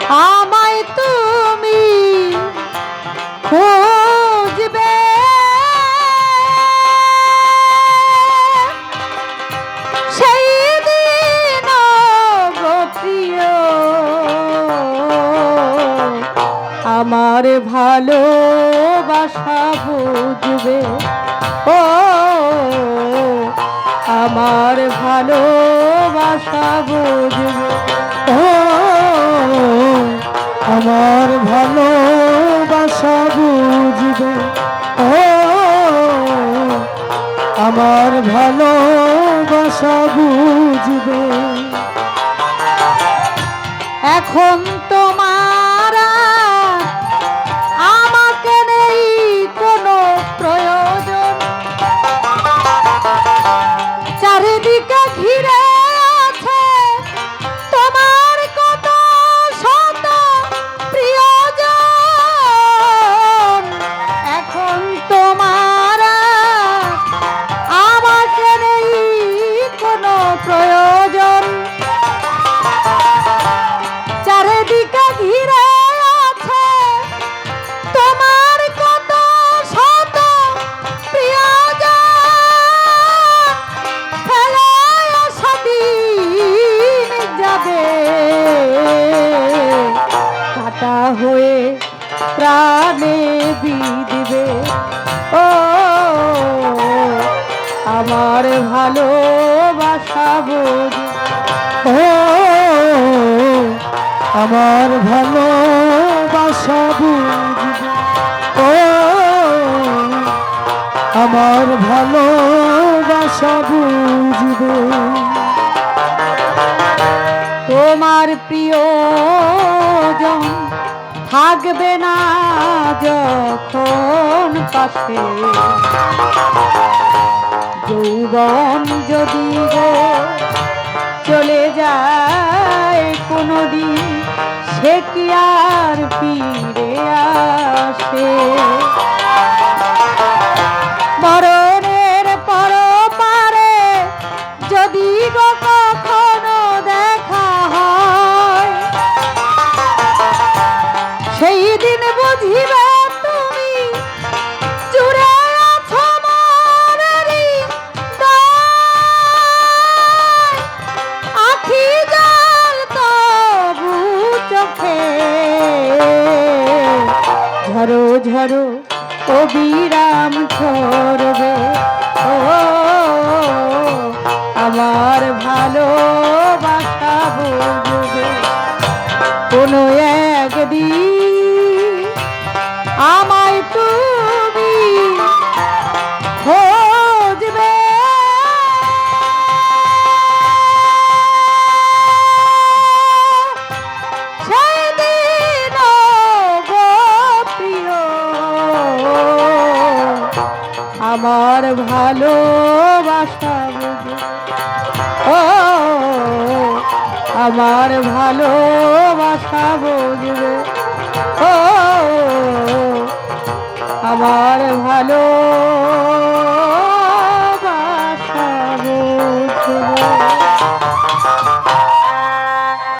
আমায় তুমি খুঁজবে সেই দিন গো প্রিয় আমার ভালোবাসা বুঝবে ও আমার ভালোবাসা বুঝবে ও আমার ভালোবাসা বুঝবে ও আমার ভালোবাসা বুঝবে এখন তোমার আমাকে নেই কোনো প্রয়োজন চারিদিকে ঘিরে আছে তোমার কত শত প্রিয়জন এখন তোমার আমাকে নেই কোনো প্রয়োজন চারিদিকে ঘিরে আছে তোমার কত শত প্রিয়জন ফেলে সেদিন যাবে কাটা হয়ে প্রাণে বিঁধবে ও আমার ভালোবাসা বুঝবে ও আমার ভালোবাসা বুঝবে ও আমার ভালোবাসা বুঝবে তোমার প্রিয়জন থাকবে না যখন পাশে যৌবন যদি গো চলে যায় কোনদিন সে কি আর ফিরে আসে মরণের পরপারে যদি গো কখনো দেখা হয় সেই দিন বুঝিবে তুমি জুড়ে আছো মনেরই দায় আখি জল তবু চোখে ঝরো ঝরো অবিরাম ঝরবে ও আমার ভালোবাসা বুঝবে কোনো একদিন আমায় তুমি খুঁজবে সেদিন গো প্রিয় আমার ভালোবাসা বুঝবে ও আমার ভালোবাসা বুঝবে ও আমার ভালো